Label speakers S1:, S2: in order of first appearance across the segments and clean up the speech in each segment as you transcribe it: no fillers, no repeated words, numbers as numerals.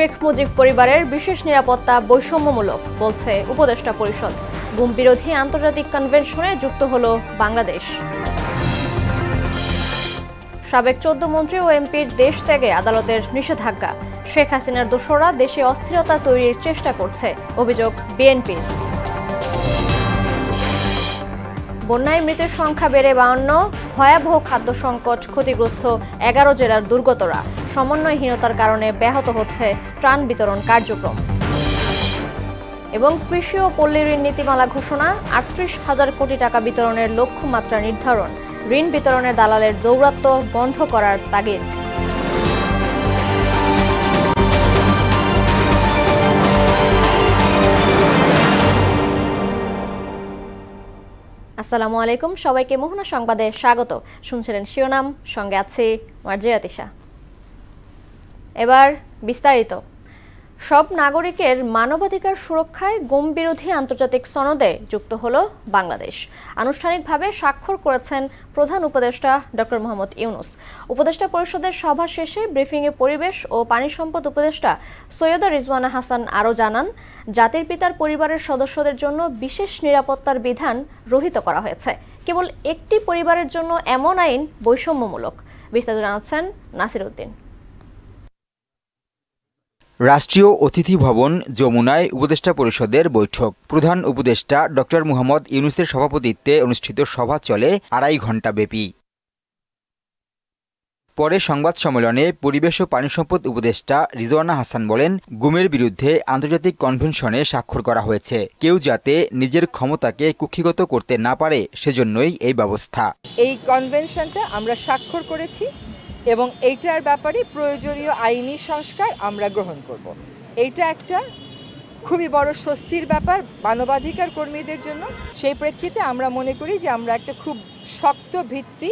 S1: শেখ মুজিব পরিবারের বিশেষ নিরাপত্তা বৈষম্যমূলক বলছে উপদেষ্টা পরিষদ। গুম বিরোধী আন্তর্জাতিক কনভেনশনে যুক্ত হলো বাংলাদেশ। সাবেক 14 মন্ত্রী ও এমপির দেশ ত্যাগে আদালতের নিষেধাজ্ঞা। শেখ হাসিনার দোসররা দেশে অস্থিরতা তৈরির চেষ্টা করছে, অভিযোগ বিএনপির। বন্যায় মৃতের সংখ্যা বেড়ে 52, ভয়াবহ খাদ্য সংকট, ক্ষতিগ্রস্ত 11 জেলার দুর্গতরা। সমন্বয়হীনতার কারণে ব্যাহত হচ্ছে ত্রাণ বিতরণ কার্যক্রম। এবং কৃষি ও পল্লী ঋণ নীতিমালা ঘোষণা, 38,000 কোটি টাকা বিতরণের লক্ষ্যমাত্রা নির্ধারণ, ঋণ বিতরণের দালালের দৌরাত্ম্য বন্ধ করার তাগিদ। আসসালামু আলাইকুম, সবাইকে মোহনা সংবাদে স্বাগত। শুনছিলেন শিরোনাম, সঙ্গে আছি মার্জিয়া তিশা। এবার বিস্তারিত। সব নাগরিকের মানবাধিকার সুরক্ষায় গুম বিরোধী আন্তর্জাতিক সনদে যুক্ত হলো বাংলাদেশ। আনুষ্ঠানিকভাবে স্বাক্ষর করেছেন প্রধান উপদেষ্টা ডক্টর মোহাম্মদ ইউনূস। উপদেষ্টা পরিষদের সভা শেষে ব্রিফিংয়ে পরিবেশ ও পানি সম্পদ উপদেষ্টা সৈয়দা রিজওয়ানা হাসান আরও জানান, জাতির পিতার পরিবারের সদস্যদের জন্য বিশেষ নিরাপত্তার বিধান রহিত করা হয়েছে। কেবল একটি পরিবারের জন্য এমন আইন বৈষম্যমূলক। বিস্তারিত জানাচ্ছেন নাসির উদ্দিন।
S2: রাষ্ট্রীয় অতিথি ভবন যমুনায় উপদেষ্টা পরিষদের বৈঠক। প্রধান উপদেষ্টা ডক্টর মোহাম্মদ ইউনূসের সভাপতিত্বে অনুষ্ঠিত সভা চলে 2.5 ঘণ্টা ব্যাপী। পরে সংবাদ সম্মেলনে পরিবেশ ও পানি সম্পদ উপদেষ্টা রিজওয়ানা হাসান বলেন, গুমের বিরুদ্ধে আন্তর্জাতিক কনভেনশনে স্বাক্ষর করা হয়েছে। কেউ যাতে নিজের ক্ষমতাকে কুক্ষিগত করতে না পারে, সেজন্যই এই ব্যবস্থা।
S3: এই কনভেনশনটা আমরা স্বাক্ষর করেছি এবং এইটার ব্যাপারে প্রয়োজনীয় আইনি সংস্কার আমরা গ্রহণ করব। এইটা একটা খুবই বড় স্বস্তির ব্যাপার মানবাধিকার কর্মীদের জন্য। সেই প্রেক্ষিতে আমরা মনে করি যে আমরা একটা খুব শক্ত ভিত্তি,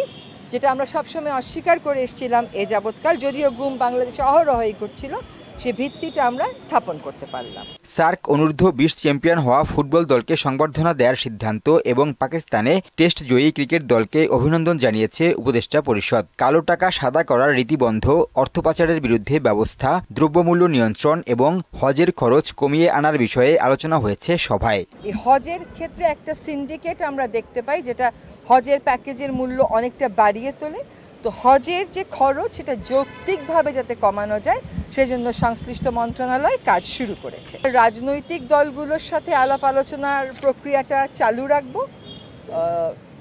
S3: যেটা আমরা সবসময় অস্বীকার করে এসেছিলাম এ যাবৎকাল, যদিও গুম বাংলাদেশে অহরহই ঘটছিল, সেই ভিত্তিটা আমরা স্থাপন করতে পারলাম।
S2: সার্ক অনূর্ধ্ব 20 চ্যাম্পিয়ন হওয়া ফুটবল দলকে সংবর্ধনা দেওয়ার সিদ্ধান্ত এবং পাকিস্তানে টেস্ট জয়ী ক্রিকেট দলকে অভিনন্দন জানিয়েছে উপদেষ্টা পরিষদ। কালো টাকা সাদা করার রীতি বন্ধ, অর্থ পাচারের বিরুদ্ধে ব্যবস্থা, দ্রব্যমূল্য নিয়ন্ত্রণ এবং হজের খরচ কমিয়ে আনার বিষয়ে আলোচনা হয়েছে সভায়।
S3: এই হজের ক্ষেত্রে একটা সিন্ডিকেট আমরা দেখতে পাই, যেটা হজের প্যাকেজের মূল্য অনেকটা বাড়িয়ে তোলে। তো হজের যে খরচ, সেটা যৌক্তিকভাবে যাতে কমানো যায়, সেজন্য সংশ্লিষ্ট মন্ত্রণালয় কাজ শুরু করেছে। রাজনৈতিক দলগুলোর সাথে আলাপ আলোচনার প্রক্রিয়াটা চালু রাখব।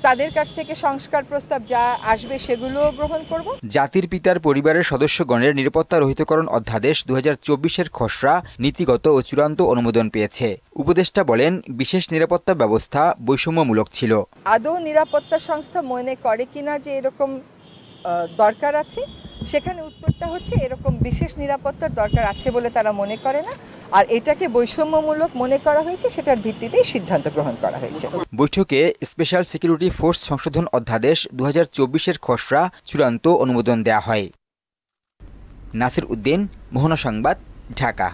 S3: তাদের কাছ থেকে সংস্কার প্রস্তাব যা আসবে সেগুলোও গ্রহণ করব।
S2: জাতির পিতার পরিবারের সদস্যগণের নিরাপত্তা রহিতকরণ অধ্যাদেশ 2024-এর খসড়া নীতিগত ও চূড়ান্ত অনুমোদন পেয়েছে। উপদেষ্টা বলেন, বিশেষ নিরাপত্তা ব্যবস্থা বৈষম্যমূলক ছিল।
S3: আদৌ নিরাপত্তা সংস্থা মনে করে কিনা যে এরকম দরকার আছে, সেখানে উত্তরটা হচ্ছে এরকম বিশেষ নিরাপত্তার দরকার আছে বলে তারা মনে করে না, আর এটাকে বৈষম্যমূলক মনে করা হয়েছে, সেটার ভিত্তিতেই সিদ্ধান্ত গ্রহণ করা হয়েছে।
S2: বৈঠকে স্পেশাল সিকিউরিটি ফোর্স সংশোধন অধ্যাদেশ 2024-এর খসড়া চূড়ান্ত অনুমোদন দেয়া হয়। নাসির উদ্দিন, মোহনা সংবাদ, ঢাকা।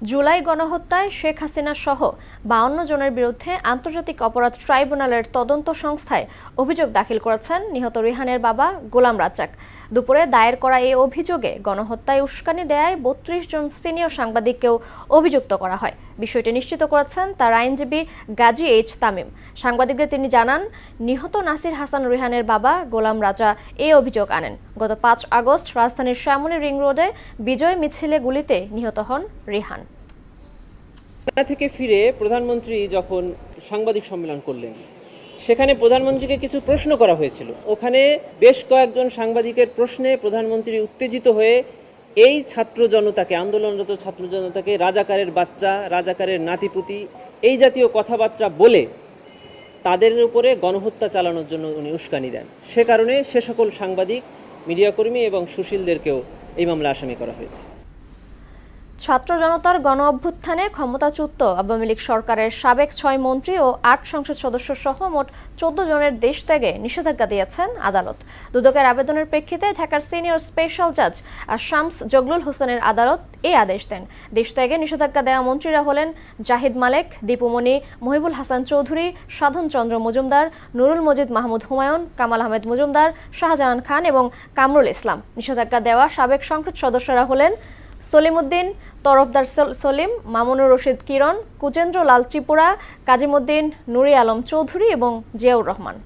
S1: জুলাই গণহত্যায় শেখ হাসিনা সহ 52 জনের বিরুদ্ধে আন্তর্জাতিক অপরাধ ট্রাইব্যুনালের তদন্ত সংস্থায় অভিযোগ দাখিল করেছেন নিহত রিহানের বাবা গোলাম রাজ্জাক। দুপুরে দায়ের করা এই অভিযোগে গণহত্যায় উস্কানি দেয়ায় 32 জন সিনিয়র সাংবাদিককেও অভিযুক্ত করা হয়। বিষয়টি নিশ্চিত করেছেন তার আইনজীবী গাজী এইচ তামিম। সাংবাদিকদের তিনি জানান, নিহত নাসির হাসান রিহানের বাবা গোলাম রাজা এই অভিযোগ আনেন। গত 5 আগস্ট রাজধানীর শ্যামলী রিং রোডে বিজয় মিছিলে গুলিতে নিহত হন রিহান।
S4: থেকে ফিরে প্রধানমন্ত্রী যখন সাংবাদিক সম্মেলন করলেন, সেখানে প্রধানমন্ত্রীকে কিছু প্রশ্ন করা হয়েছিল। ওখানে বেশ কয়েকজন সাংবাদিকের প্রশ্নে প্রধানমন্ত্রী উত্তেজিত হয়ে এই ছাত্র জনতাকে, আন্দোলনরত ছাত্র জনতাকে রাজাকারের বাচ্চা, রাজাকারের নাতিপুতি, এই জাতীয় কথাবার্তা বলে তাদের উপরে গণহত্যা চালানোর জন্য উনি উস্কানি দেন। সে কারণে সে সকল সাংবাদিক, মিডিয়াকর্মী এবং সুশীলদেরকেও এই মামলা আসামি করা হয়েছে।
S1: ছাত্র জনতার গণ অভ্যুত্থানে ক্ষমতাচ্যুত আওয়ামী লীগ সরকারের সাবেক 6 মন্ত্রী ও 8 সংসদ সদস্য সহ মোট 14 জনের দেশ ত্যাগে নিষেধাজ্ঞা দিয়েছেন আদালত। দুদকের আবেদনের প্রেক্ষিতে ঢাকার সিনিয়র স্পেশাল জাজ শামস জগলুল হোসেনের আদালত এই আদেশ দেন। দেশ ত্যাগে নিষেধাজ্ঞা দেওয়া মন্ত্রীরা হলেন জাহিদ মালেক, দীপুমণি, মহিবুল হাসান চৌধুরী, সাধন চন্দ্র মজুমদার, নুরুল মজিদ মাহমুদ হুমায়ুন, কামাল আহমেদ মজুমদার, শাহজাহান খান এবং কামরুল ইসলাম। নিষেধাজ্ঞা দেওয়া সাবেক সংসদ সদস্যরা হলেন সলিমউদ্দিন, তরফদার সলিম, মামুনুর রশিদ কিরণ, কুচেন্দ্র লাল ত্রিপুরা, কাজিমউদ্দিন, নুরি আলম চৌধুরী এবং জিয়াউর রহমান।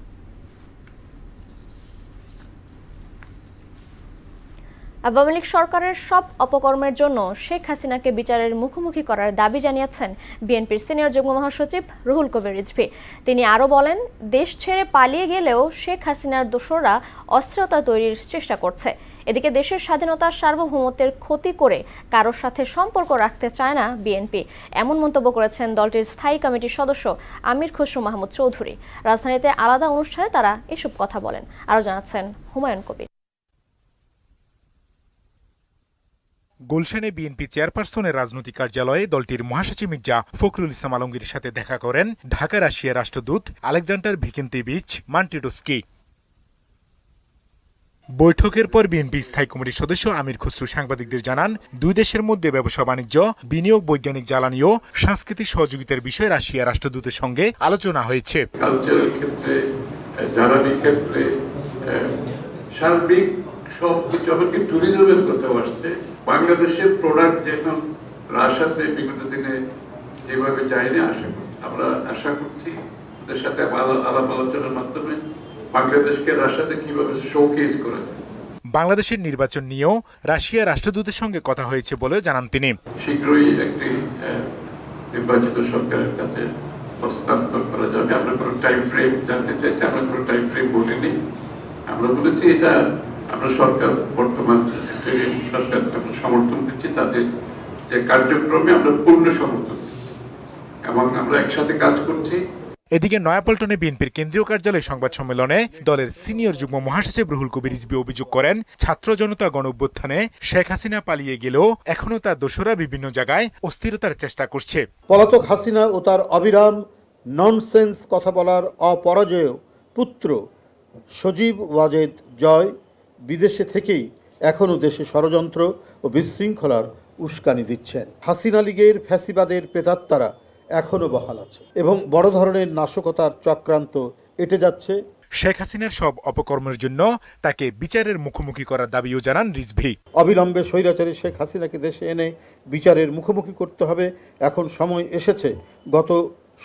S1: আওয়ামী লীগ সরকারের সব অপকর্মের জন্য শেখ হাসিনাকে বিচারের মুখোমুখি করার দাবি জানিয়েছেন বিএনপির সিনিয়র যুগ্ম মহাসচিব রুহুল কবির রিজভী। তিনি আরও বলেন, দেশ ছেড়ে পালিয়ে গেলেও শেখ হাসিনার দোসররা অস্থিরতা তৈরির চেষ্টা করছে। এদিকে দেশের স্বাধীনতার সার্বভৌমত্বের ক্ষতি করে কারোর সাথে সম্পর্ক রাখতে চায় না বিএনপি, এমন মন্তব্য করেছেন দলটির স্থায়ী কমিটির সদস্য আমির খসরু মাহমুদ চৌধুরী। রাজধানীতে আলাদা অনুষ্ঠানে তারা এসব কথা বলেন। আরও জানাচ্ছেন হুমায়ুন কবির।
S5: গুলশানে বিএনপি চেয়ারপারসনের রাজনৈতিক কার্যালয়ে দলটির মহাসচিব মির্জা ফখরুল ইসলাম আলমগীরের সাথে দেখা করেন ঢাকা রাশিয়া রাষ্ট্রদূত আলেকজান্ডার ভিকেন্তেভিচ মান্টিডোস্কি। বৈঠকের পর বিএনপি স্থায়ী কমিটির সদস্য আমির খসরু সাংবাদিকদের জানান, দুই দেশের মধ্যে ব্যবসা বাণিজ্য, বিনিয়োগ, বৈজ্ঞানিক জ্বালানি ও সাংস্কৃতিক সহযোগিতার বিষয়ে রাশিয়া রাষ্ট্রদূতের সঙ্গে আলোচনা হয়েছে।
S6: কালচারাল ক্ষেত্রে, জ্বালানি ক্ষেত্রে, সার্বিক সবকিছু, এমনকি ট্যুরিজমের কথাও আসছে। বাংলাদেশের প্রোডাক্ট যেমন রাশিয়াতে বিগত দিনে যেভাবে যায়নি, আমরা আশা করছি ওদের সাথে আলাপ আলোচনার মাধ্যমে বাংলাদেশকে রাশিয়াতে কিভাবে শোকেস করা যায়।
S5: বাংলাদেশের নির্বাচন নিয়েও রাশিয়া রাষ্ট্রদূতের সঙ্গে কথা হয়েছে বলে জানান তিনি।
S6: শীঘ্রই একটি নির্বাচিত সরকারের সাথে হস্তান্তর করা যাবে। আমরা কোনো টাইম ফ্রেম জানতে চাইছি, আমরা কোনো টাইম ফ্রেম বলিনি। আমরা বলেছি এটা আমরা সরকার, বর্তমান সরকার আমরা সমর্থন দিচ্ছি, তাদের যে কার্যক্রমে আমরা পূর্ণ সমর্থন দিচ্ছি এবং আমরা একসাথে কাজ করছি।
S5: এদিকে নয়াপল্টনে বিএনপির কেন্দ্রীয় কার্যালয়ে সংবাদ সম্মেলনে দলের সিনিয়র যুগ্ম মহাসচিব রুহুল কবির রিজভী অভিযোগ করেন, ছাত্র জনতা গণ অভ্যুত্থানে শেখ হাসিনা পালিয়ে গেলেও এখনো তার দোসররা বিভিন্ন জায়গায় অস্থিরতার চেষ্টা করছে।
S7: পলাতক হাসিনা ও তার অবিরাম ননসেন্স কথা বলার অপরাজেয় পুত্র সজীব ওয়াজেদ জয় বিদেশে থেকেই এখনও দেশে ষড়যন্ত্র ও বিশৃঙ্খলার উস্কানি দিচ্ছেন। হাসিনা লীগের ফ্যাসিবাদের প্রেতাত্মারা এখনও বহাল আছে এবং বড় ধরনের নাশকতার চক্রান্ত এঁটে যাচ্ছে।
S5: শেখ হাসিনার সব অপকর্মের জন্য তাকে বিচারের মুখোমুখি করার দাবিও জানান রিজভী।
S7: অবিলম্বে স্বৈরাচারী শেখ হাসিনাকে দেশে এনে বিচারের মুখোমুখি করতে হবে। এখন সময় এসেছে গত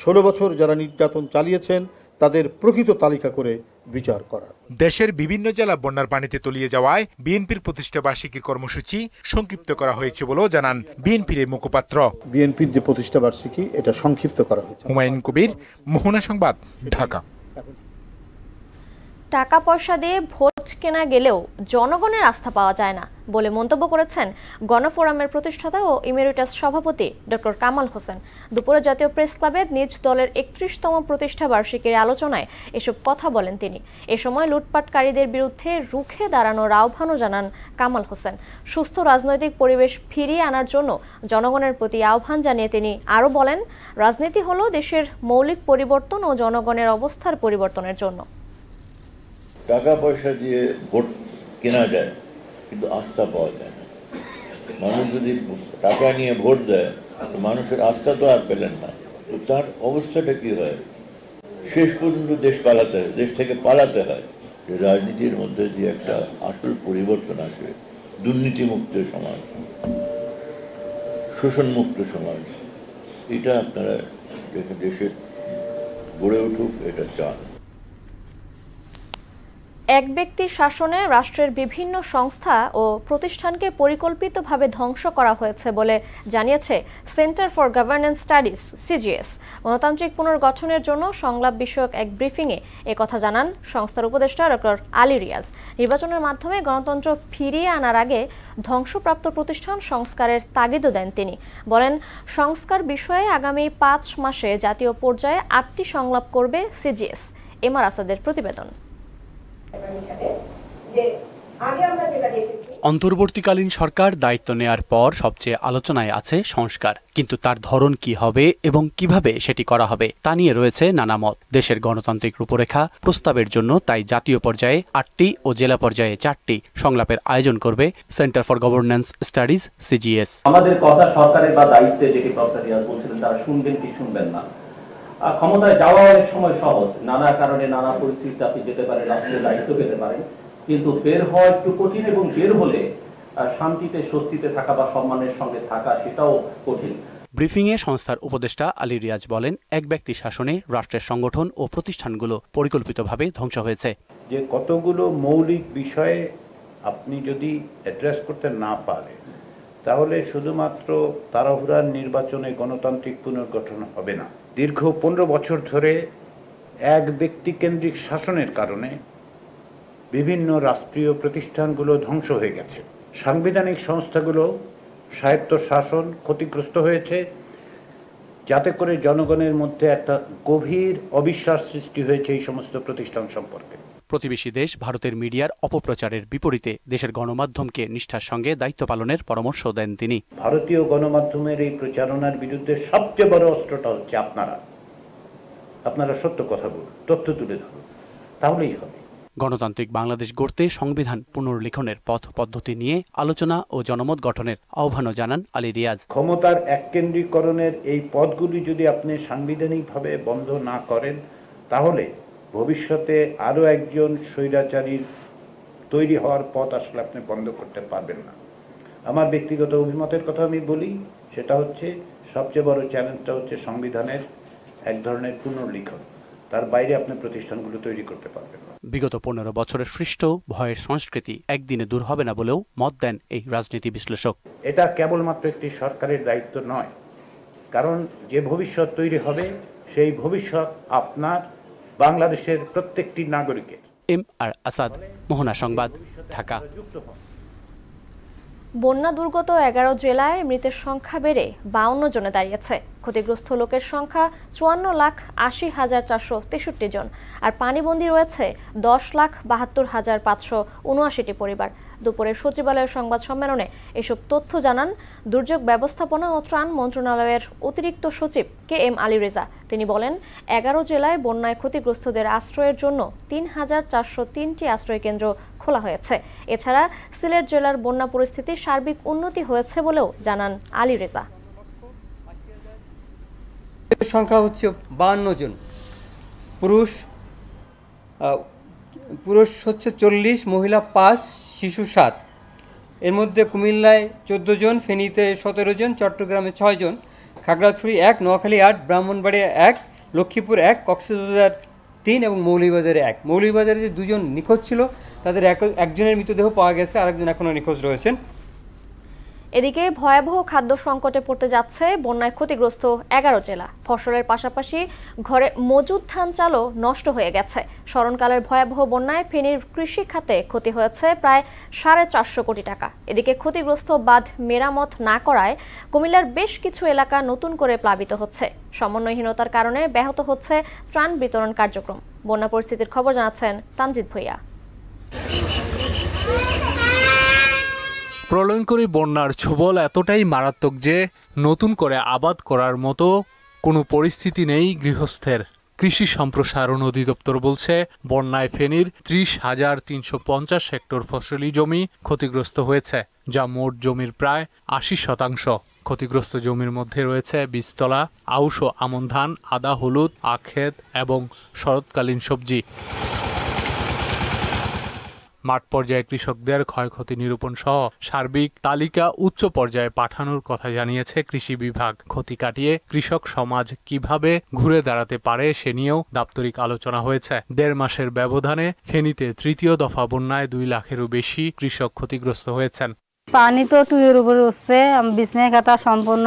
S7: 16 বছর যারা নির্যাতন চালিয়েছেন তাদের প্রকৃত তালিকা করে বিচার করার।
S5: দেশের বিভিন্ন জেলা বন্যার পানিতে তলিয়ে যাওয়ায় বিএনপির প্রতিষ্ঠা বার্ষিকীর কর্মসূচি সংক্ষিপ্ত করা হয়েছে বলেও জানান বিএনপির এই মুখপাত্র।
S7: বিএনপির যে প্রতিষ্ঠা বার্ষিকী এটা সংক্ষিপ্ত করা হয়েছে।
S5: হুমায়ুন কবির, মোহনা সংবাদ, ঢাকা।
S1: টাকা পয়সা দিয়ে ভোট কেনা গেলেও জনগণের আস্থা পাওয়া যায় না বলে মন্তব্য করেছেন গণফোরামের প্রতিষ্ঠাতা ও ইমেরিটাস সভাপতি ডক্টর কামাল হোসেন। দুপুরে জাতীয় প্রেস ক্লাবে নিজ দলের 31তম প্রতিষ্ঠা বার্ষিকীর আলোচনায় এসব কথা বলেন তিনি। এ সময় লুটপাটকারীদের বিরুদ্ধে রুখে দাঁড়ানোর আহ্বানও জানান কামাল হোসেন। সুস্থ রাজনৈতিক পরিবেশ ফিরিয়ে আনার জন্য জনগণের প্রতি আহ্বান জানিয়ে তিনি আরও বলেন, রাজনীতি হলো দেশের মৌলিক পরিবর্তন ও জনগণের অবস্থার পরিবর্তনের জন্য।
S8: টাকা পয়সা দিয়ে ভোট কেনা যায় কিন্তু আস্থা পাওয়া যায় না। মানুষ যদি টাকা নিয়ে ভোট দেয় তো মানুষের আস্থা তো আর পেলেন না, তো তার অবস্থাটা কি হয়? শেষ পর্যন্ত দেশ থেকে পালাতে হয়। যে রাজনীতির মধ্যে যে একটা আসল পরিবর্তন আসবে, দুর্নীতিমুক্ত সমাজ, শোষণমুক্ত সমাজ, এটা আপনারা দেশের গড়ে উঠুক এটা চান।
S1: এক ব্যক্তির শাসনে রাষ্ট্রের বিভিন্ন সংস্থা ও প্রতিষ্ঠানকে পরিকল্পিতভাবে ধ্বংস করা হয়েছে বলে জানিয়েছে centre for governance studies CGS. গণতান্ত্রিক পুনর্গঠনের জন্য সংলাপ বিষয়ক এক ব্রিফিংয়ে একথা জানান সংস্থার উপদেষ্টা ডক্টর আলী রিয়াজ। নির্বাচনের মাধ্যমে গণতন্ত্র ফিরিয়ে আনার আগে ধ্বংসপ্রাপ্ত প্রতিষ্ঠান সংস্কারের তাগিদও দেন তিনি। বলেন, সংস্কার বিষয়ে আগামী 5 মাসে জাতীয় পর্যায়ে 8টি সংলাপ করবে সিজিএস। এমআর আসাদের প্রতিবেদন।
S9: যে অন্তর্বর্তীকালীন সরকার দায়িত্ব নেয়ার পর সবচেয়ে আলোচনায় আছে সংস্কার, কিন্তু তার ধরন কি হবে এবং কিভাবে সেটি করা হবে তা নিয়ে রয়েছে নানা মত। দেশের গণতান্ত্রিক রূপরেখা প্রস্তাবের জন্য তাই জাতীয় পর্যায়ে 8টি ও জেলা পর্যায়ে 4টি সংলাপের আয়োজন করবে centre for governance studies CGS।
S10: আমাদের কথা সরকারের বা দায়িত্বে যেটি প্রফেসর রিয়াজ বলছিলেন তারা শুনবেন কি শুনবেন না, ক্ষমতায় যাওয়া অনেক সময় সহজ, নানা কারণে নানা পরিস্থিতিতে আপনি যেতে পারেন, রাষ্ট্রের দায়িত্ব পেতে পারেন, কিন্তু বের হওয়া একটু কঠিন এবং বের হলে শান্তিতে স্বস্তিতে থাকা বা সম্মানের সঙ্গে থাকা সেটাও কঠিন।
S9: ব্রিফিংয়ে সংস্থার উপদেষ্টা আলী রিয়াজ বলেন, এক ব্যক্তি শাসনে রাষ্ট্রের সংগঠন ও প্রতিষ্ঠানগুলো পরিকল্পিতভাবে ধ্বংস হয়েছে।
S11: যে কতগুলো মৌলিক বিষয়ে আপনি যদি অ্যাড্রেস করতে না পারেন তাহলে শুধুমাত্র তাড়াহুড়ার নির্বাচনে গণতান্ত্রিক পুনর্গঠন হবে না। দীর্ঘ 15 বছর ধরে এক ব্যক্তিকেন্দ্রিক শাসনের কারণে বিভিন্ন রাষ্ট্রীয় প্রতিষ্ঠানগুলো ধ্বংস হয়ে গেছে, সাংবিধানিক সংস্থাগুলো স্বায়ত্ত শাসন ক্ষতিগ্রস্ত হয়েছে, যাতে করে জনগণের মধ্যে একটা গভীর অবিশ্বাস সৃষ্টি হয়েছে এই সমস্ত প্রতিষ্ঠান সম্পর্কে।
S9: প্রতিবেশী দেশ ভারতের মিডিয়ার অপপ্রচারের বিপরীতে দেশের গণমাধ্যমকে নিষ্ঠার সঙ্গে দায়িত্ব পালনের পরামর্শ দেন তিনি।
S11: ভারতীয় গণমাধ্যমের এই প্রচারণার বিরুদ্ধে সবচেয়ে বড় অস্ত্রটা হচ্ছে আপনারা সত্য কথা বলুন, তথ্য তুলে ধরুন, তাহলেই হবে।
S9: গণতান্ত্রিক বাংলাদেশ গড়তে সংবিধান পুনর্লিখনের পথ পদ্ধতি নিয়ে আলোচনা ও জনমত গঠনের আহ্বানও জানান আলী রিয়াজ।
S11: ক্ষমতার এককেন্দ্রীকরণের এই পথগুলি যদি আপনি সাংবিধানিকভাবে বন্ধ না করেন তাহলে ভবিষ্যতে আরও একজন স্বৈরাচারীর তৈরি হওয়ার পথ আসলে আপনি বন্ধ করতে পারবেন না। আমার ব্যক্তিগত অভিমতের কথা আমি বলি, সেটা হচ্ছে সবচেয়ে বড় চ্যালেঞ্জটা হচ্ছে সংবিধানের এক ধরনের পুনর্লিখন, তার বাইরে আপনি প্রতিষ্ঠানগুলো তৈরি করতে পারবেন না।
S9: বিগত 15 বছরের সৃষ্ট ভয়ের সংস্কৃতি একদিনে দূর হবে না বলেও মত দেন এই রাজনীতি বিশ্লেষক।
S11: এটা কেবলমাত্র একটি সরকারের দায়িত্ব নয়, কারণ যে ভবিষ্যৎ তৈরি হবে সেই ভবিষ্যৎ আপনার বাংলাদেশের প্রত্যেকটি নাগরিকের।
S9: MR আসাদ, মোহনা সংবাদ, ঢাকা।
S1: বন্যা দুর্গত 11 জেলায় মৃতের সংখ্যা বেড়ে 52 জনে দাঁড়িয়েছে। ক্ষতিগ্রস্ত লোকের সংখ্যা 54,80,463 জন, আর পানিবন্দী রয়েছে 10,72,579টি পরিবার। দুপুরে সচিবালয়ের সংবাদ সম্মেলনে এসব তথ্য জানান দুর্যোগ ব্যবস্থাপনা ও ত্রাণ মন্ত্রণালয়ের অতিরিক্ত সচিব KM আলী রেজা। তিনি বলেন, 11 জেলায় বন্যায় ক্ষতিগ্রস্তদের আশ্রয়ের জন্য 3,403টি আশ্রয় কেন্দ্র খোলা হয়েছে। এছাড়া সিলেট জেলার বন্যা পরিস্থিতির সার্বিক উন্নতি হয়েছে বলেও জানান আলী রেজা।
S12: সংখ্যা হচ্ছে 52 জন, পুরুষ হচ্ছে 40, মহিলা 5, শিশু 7। এর মধ্যে কুমিল্লায় 14 জন, ফেনীতে 17 জন, চট্টগ্রামে 6 জন, খাগড়াছড়ি 1, নোয়াখালী 8, ব্রাহ্মণবাড়িয়া 1, লক্ষ্মীপুর 1, কক্সবাজার 3 এবং মৌলভীবাজারে 1। মৌলভীবাজারে যে 2 জন নিখোঁজ ছিল তাদের একজনের মৃতদেহ পাওয়া গেছে, আরেকজন এখনও নিখোঁজ রয়েছেন।
S1: এদিকে ভয়াবহ খাদ্য সংকটে পড়তে যাচ্ছে বন্যায় ক্ষতিগ্রস্ত 11 জেলা। ফসলের পাশাপাশি ঘরে মজুদ ধান চালও নষ্ট হয়ে গেছে। স্মরণকালের ভয়াবহ বন্যায় ফেনীর কৃষি খাতে ক্ষতি হয়েছে প্রায় 450 কোটি টাকা। এদিকে ক্ষতিগ্রস্ত বাঁধ মেরামত না করায় কুমিল্লার বেশ কিছু এলাকা নতুন করে প্লাবিত হচ্ছে। সমন্বয়হীনতার কারণে ব্যাহত হচ্ছে ত্রাণ বিতরণ কার্যক্রম। বন্যা পরিস্থিতির খবর জানাচ্ছেন তামজিদ ভুইয়া।
S13: প্রলয়ঙ্করী বন্যার ছোবল এতটাই মারাত্মক যে নতুন করে আবাদ করার মতো কোনো পরিস্থিতি নেই গৃহস্থের। কৃষি সম্প্রসারণ অধিদপ্তর বলছে, বন্যায় ফেনীর 30,350 হেক্টর ফসলি জমি ক্ষতিগ্রস্ত হয়েছে, যা মোট জমির প্রায় 80%। ক্ষতিগ্রস্ত জমির মধ্যে রয়েছে বীজতলা, আউশ ও আমন ধান, আদা, হলুদ, আখেত এবং শরৎকালীন সবজি। মাঠ পর্যায়ে কৃষকদের ক্ষয়ক্ষতি নিরূপণ সহ সার্বিক তালিকা উচ্চ পর্যায়ে পাঠানোর কথা জানিয়েছে কৃষি বিভাগ। ক্ষতি কাটিয়ে কৃষক সমাজ কিভাবে ঘুরে দাঁড়াতে পারে সে নিয়েও দাপ্তরিক আলোচনা হয়েছে। 1.5 মাসের ব্যবধানে ফেনীতে তৃতীয় দফা বন্যায় 2 লাখেরও বেশি কৃষক ক্ষতিগ্রস্ত হয়েছেন।
S14: পানি তো টুয়ের উপরে উঠছে, বিছনায় কাটা সম্পূর্ণ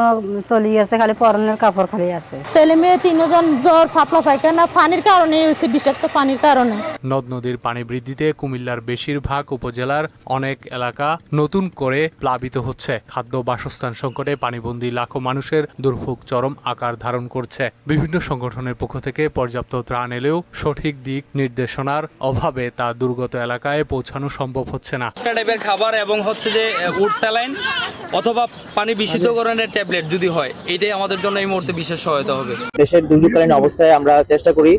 S14: চলে গেছে, খালি পরনের কাপড় খালি আছে।
S15: ছেলে মেয়ে 3 জন জ্বর, পাতলা পায়খানা পানির কারণে হয়েছে, বিষাক্ত পানির কারণে।
S13: নদ নদীর পানি বৃদ্ধিতে কুমিল্লার বেশিরভাগ উপজেলার অনেক এলাকা নতুন করে প্লাবিত হচ্ছে। খাদ্য বাসস্থান সংকটে পানিবন্দী লাখো মানুষের দুর্ভোগ চরম আকার ধারণ করছে। বিভিন্ন সংগঠনের পক্ষ থেকে পর্যাপ্ত ত্রাণ এলেও সঠিক দিক নির্দেশনার অভাবে তা দুর্গত এলাকায় পৌঁছানো সম্ভব হচ্ছে না।
S16: খাবার এবং হচ্ছে যে উড স্যালাইন অথবা পানি বিশুদ্ধকরণের ট্যাবলেট যদি হয়, এটাই আমাদের জন্য এই মুহূর্তে বিশেষ সহায়তা হবে।
S17: দেশের দুর্যোগকালীন অবস্থায় আমরা চেষ্টা করি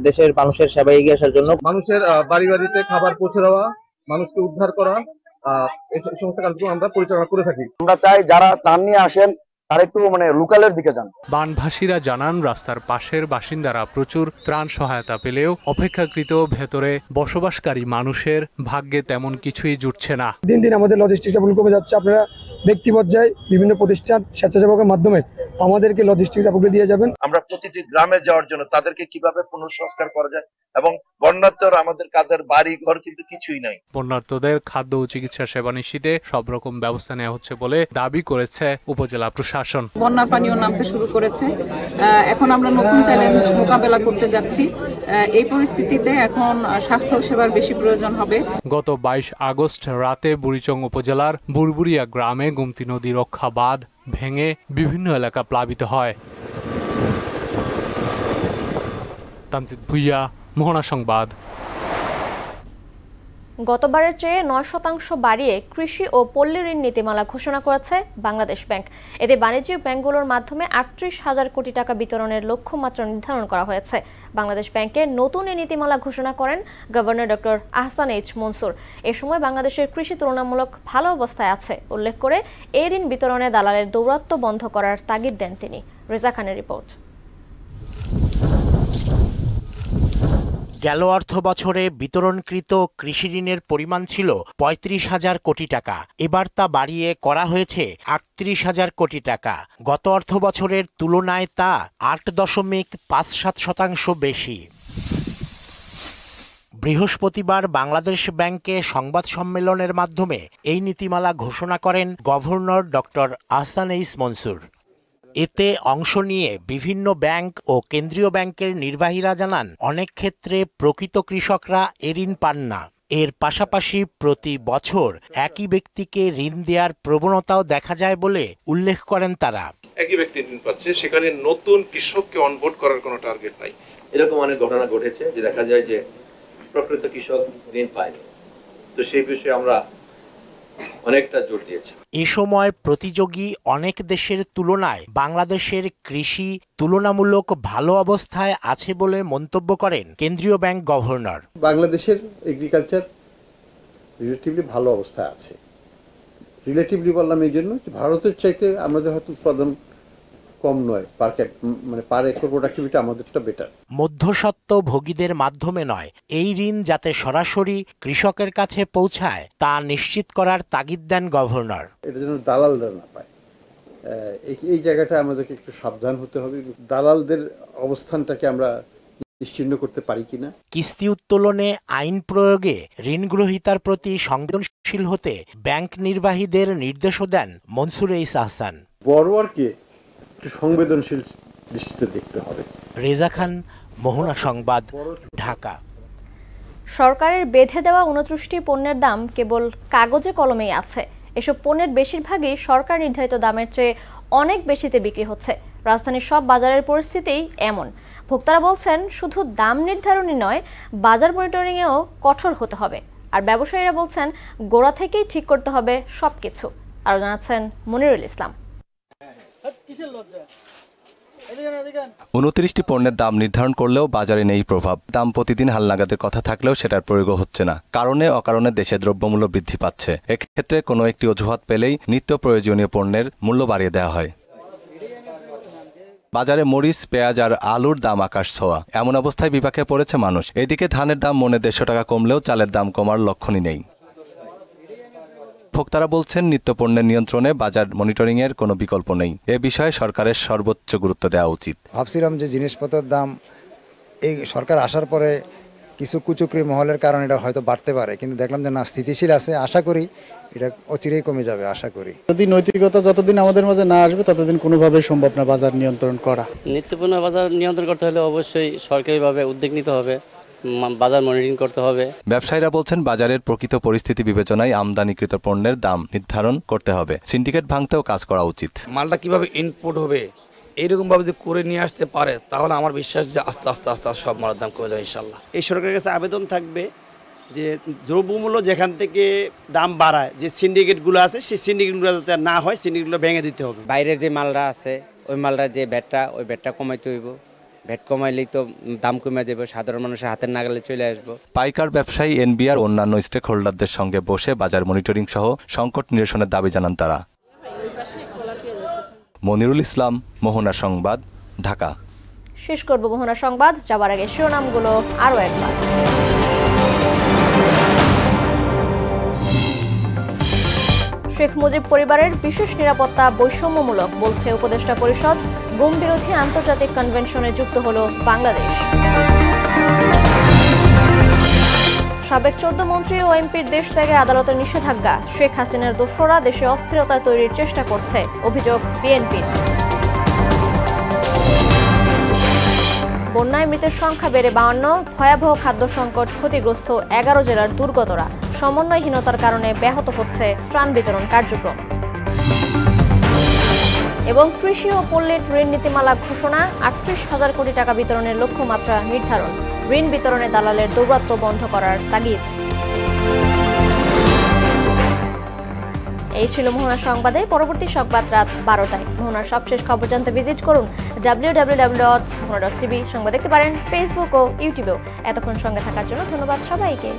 S17: দেশের মানুষের সেবায় এগিয়ে আসার জন্য।
S18: মানুষের বাড়ি বাড়িতে খাবার পৌঁছে দেওয়া, মানুষকে উদ্ধার করা, এই সমস্ত কাজগুলো আমরা পরিচালনা করে থাকি।
S19: আমরা চাই যারা ত্রাণ নিয়ে আসেন তারা একটু লোকালের দিকে যান।
S13: বানভাসীরা জানান, রাস্তার পাশের বাসিন্দারা প্রচুর ত্রাণ সহায়তা পেলেও অপেক্ষাকৃত ভেতরে বসবাসকারী মানুষের ভাগ্যে তেমন কিছুই জুটছে না।
S20: দিন দিন আমাদের লজিস্টিক্স কমে যাচ্ছে। আপনারা ব্যক্তি পর্যায়ে বিভিন্ন প্রতিষ্ঠান স্বেচ্ছাসেবকের মাধ্যমে আমাদেরকে লজিস্টিক্স সাপোর্ট দিয়ে যাবেন।
S19: আমরা প্রতিটি গ্রামে যাওয়ার জন্য তাদেরকে কিভাবে পুনঃসংস্কার করা যায়, এবং বন্যার্তরা আমাদের কাদের বাড়ি ঘর কিন্তু কিছুই নাই।
S13: বন্যার্তদের খাদ্য ও চিকিৎসা সেবা নিশ্চিতে সব রকম ব্যবস্থা নেওয়া হচ্ছে বলে দাবি করেছে উপজেলা প্রশাসন।
S21: বন্যার পানিও নামতে শুরু করেছে, এখন আমরা নতুন চ্যালেঞ্জ মোকাবেলা করতে যাচ্ছি। এই পরিস্থিতিতে এখন স্বাস্থ্য সেবার বেশি প্রয়োজন হবে।
S13: গত 22 আগস্ট রাতে বুড়িচং উপজেলার বুড়বুড়িয়া গ্রামে গোমতী নদী রক্ষা বাঁধ ভেঙে বিভিন্ন এলাকা প্লাবিত হয়। তানজিদ ভুইয়া, মোহনা সংবাদ।
S1: গতবারের চেয়ে 9% বাড়িয়ে কৃষি ও পল্লী ঋণ নীতিমালা ঘোষণা করেছে বাংলাদেশ ব্যাংক। এতে বাণিজ্যিক ব্যাংকগুলোর মাধ্যমে 38,000 কোটি টাকা বিতরণের লক্ষ্যমাত্রা নির্ধারণ করা হয়েছে। বাংলাদেশ ব্যাংকে নতুন এই নীতিমালা ঘোষণা করেন governor doctor Ahsan H Mansur. এ সময় বাংলাদেশের কৃষি তুলনামূলক ভালো অবস্থায় আছে উল্লেখ করে এই ঋণ বিতরণে দালালের দৌরাত্ম্য বন্ধ করার তাগিদ দেন তিনি। রেজা খানের রিপোর্ট।
S22: গেল অর্থ বছরে বিতরণকৃত কৃষি ঋণের পরিমাণ ছিল 35,000 কোটি টাকা। এবার তা বাড়িয়ে করা হয়েছে 38,000 কোটি টাকা। গত অর্থ বছরের তুলনায় তা 8.57% বেশি। বৃহস্পতিবার বাংলাদেশ ব্যাংকে সংবাদ সম্মেলনের মাধ্যমে এই নীতিমালা ঘোষণা করেন governor doctor Ahsan H Mansur. এতে অংশ নিয়ে বিভিন্ন ব্যাংক ও কেন্দ্রীয় ব্যাংকের নির্বাহীরা জানান, অনেক ক্ষেত্রে প্রকৃত কৃষকরা এ ঋণ পান না। এর পাশাপাশি প্রতি বছর একই ব্যক্তিকে ঋণ দেওয়ার প্রবণতাও দেখা যায় বলে উল্লেখ করেন তারা।
S23: একই ব্যক্তি ঋণ পাচ্ছে, সেখানে নতুন কৃষককে অনবোর্ড করার কোনো টার্গেট নাই।
S24: এরকম অনেক ঘটনা ঘটেছে যে দেখা যায় যে প্রকৃত কৃষক ঋণ পায়নি। তো সেই বিষয়ে আমরা অনেকটা জোর দিয়েছি।
S22: এ সময় প্রতিযোগী অনেক দেশের তুলনায় বাংলাদেশের কৃষি তুলনামূলক ভালো অবস্থায় আছে বলে মন্তব্য করেন কেন্দ্রীয় ব্যাংক গভর্নর।
S7: বাংলাদেশের এগ্রিকালচার রিলেটিভলি ভালো অবস্থায় আছে। রিলেটিভলি বললাম এই জন্য যে ভারতের চাইতে আমাদের হয়তো উৎপাদন কম নয়, পার একর প্রোডাক্টিভিটি আমাদেরটা বেটার।
S22: মধ্যস্বত্ব ভোগীদের মাধ্যমে নয়, এই ঋণ যাতে সরাসরি কৃষকের কাছে পৌঁছায় তা নিশ্চিত করার তাগিদ দেন গভর্নর।
S7: এটা যেন দালালরা না পায়, এই জায়গাটা আমাদেরকে একটু সাবধান হতে হবে। দালালদের অবস্থানটাকে আমরা নিশ্চিহ্ন করতে পারি কিনা।
S22: কিস্তি উত্তোলনে আইন প্রয়োগে ঋণ গ্রহীতার প্রতি সংবেদনশীল হতে ব্যাংক নির্বাহীদের নির্দেশও দেন মনসুর এইচ আহসান।
S7: বড়োয়ারকে সংবেদনশীল দৃষ্টিতে দেখতে হবে।
S22: রেজা খান, মোহনা সংবাদ, ঢাকা।
S1: সরকারের বেঁধে দেওয়া 29টি পণ্যের দাম কেবল কাগজে কলমেই আছে। এসব পণ্যের বেশিরভাগই সরকার নির্ধারিত দামের চেয়ে অনেক বেশিতে বিক্রি হচ্ছে। রাজধানীর সব বাজারের পরিস্থিতিই এমন। ভোক্তারা বলছেন, শুধু দাম নির্ধারণই নয়, বাজার মনিটরিংয়েও কঠোর হতে হবে। আর ব্যবসায়ীরা বলছেন, গোড়া থেকেই ঠিক করতে হবে সবকিছু। আরও জানাচ্ছেন মনিরুল ইসলাম।
S25: 29টি পণ্যের দাম নির্ধারণ করলেও বাজারে নেই প্রভাব। দাম প্রতিদিন হালনাগাদের কথা থাকলেও সেটার প্রয়োগ হচ্ছে না। কারণে অকারণে দেশে দ্রব্যমূল্য বৃদ্ধি পাচ্ছে। এক্ষেত্রে কোনো একটি অজুহাত পেলেই নিত্য প্রয়োজনীয় পণ্যের মূল্য বাড়িয়ে দেওয়া হয়। বাজারে মরিচ, পেঁয়াজ আর আলুর দাম আকাশ ছোঁয়া। এমন অবস্থায় বিপাকে পড়েছে মানুষ। এদিকে ধানের দাম মনে 150 টাকা কমলেও চালের দাম কমার লক্ষণই নেই। ভোক্তারা বলছেন, নিত্যপণ্যের নিয়ন্ত্রণে বাজার মনিটরিংয়ের কোনো বিকল্প নেই। এ বিষয়ে সরকারের সর্বোচ্চ গুরুত্ব দেওয়া উচিত।
S26: ভাবছিলাম যে জিনিসপত্রের দাম এই সরকার আসার পরে
S2: কিছু কুচক্রি মহলের কারণে এটা হয়তো বাড়তে পারে, কিন্তু দেখলাম যে না, স্থিতিশীল আছে। আশা করি এটা অচিরেই কমে যাবে, আশা করি।
S3: যদি নৈতিকতা যতদিন আমাদের মাঝে না আসবে ততদিন কোনোভাবেই সম্ভব না বাজার নিয়ন্ত্রণ করা।
S4: নিত্যপণ্য বাজার নিয়ন্ত্রণ করতে হলে অবশ্যই সরকারিভাবে উদ্যোগ নিতে হবে, বাজার মনিটরিং করতে হবে।
S25: ব্যবসায়ীরা বলছেন বাজারের প্রকৃত পরিস্থিতি বিবেচনায় আমদানিকৃত পণ্যের দাম নির্ধারণ করতে হবে। সিন্ডিকেট ভাঙতেও কাজ করা উচিত।
S5: মালটা কিভাবে ইনপুট হবে এইরকম ভাবে যদি করে নিয়ে আসতে পারে তাহলে আমার বিশ্বাস যে আস্তে আস্তে আস্তে সব মালের দাম কমে যাবে ইনশাল্লাহ।
S6: এই সরকারের কাছে আবেদন থাকবে যে দ্রব্যমূল্য যেখান থেকে দাম বাড়ায়, যে সিন্ডিকেটগুলো আছে সেই সিন্ডিকেটগুলো যাতে না হয়, সিন্ডিকেটগুলো ভেঙে দিতে হবে।
S26: বাইরের যে মালটা আছে ওই মালটার যে ভ্যাটটা, ওই ভ্যাটটা কমাইতে হইব। ভ্যাট কমাইলেই তো দাম কমে যাবে, সাধারণ মানুষের হাতের নাগালে চলে আসবো।
S25: পাইকার ব্যবসায়ী, এনবিআর অন্যান্য স্টেক হোল্ডারদের সঙ্গে বসে বাজার মনিটরিং সহ সংকট নিরসনের দাবি জানান তারা। মনিরুল ইসলাম, মোহনা সংবাদ, ঢাকা।
S1: শেষ করব মোহনা সংবাদ, যাবার আগে শিরোনামগুলো আরও একবার। শেখ মুজিব পরিবারের বিশেষ নিরাপত্তা বৈষম্যমূলক বলছে উপদেষ্টা পরিষদ। গুম বিরোধী আন্তর্জাতিক কনভেনশনে যুক্ত হল বাংলাদেশ। সাবেক 14 মন্ত্রী ও এমপির দেশ ত্যাগে আদালতের নিষেধাজ্ঞা। শেখ হাসিনার দোসররা দেশে অস্থিরতা তৈরির চেষ্টা করছে, অভিযোগ বিএনপির। বন্যায় মৃতের সংখ্যা বেড়ে 52, ভয়াবহ খাদ্য সংকট, ক্ষতিগ্রস্ত 11 জেলার দুর্গতরা। সমন্বয়হীনতার কারণে ব্যাহত হচ্ছে ত্রাণ বিতরণ কার্যক্রম। এবং কৃষি ও পল্লীর ঋণ নীতিমালা ঘোষণা, 38,000 কোটি টাকা বিতরণের লক্ষ্যমাত্রা নির্ধারণ। ঋণ বিতরণে দালালের দৌরাত্ম্য বন্ধ করার তাগিদ। এই ছিল মোহনা সংবাদে। পরবর্তী সংবাদ রাত 12টায়। মোহনার সবশেষ খবর জানতে ভিজিট করুন www.mohana.tv। সংবাদ দেখতে পারেন ফেসবুক ও ইউটিউবেও। এতক্ষণ সঙ্গে থাকার জন্য ধন্যবাদ সবাইকে।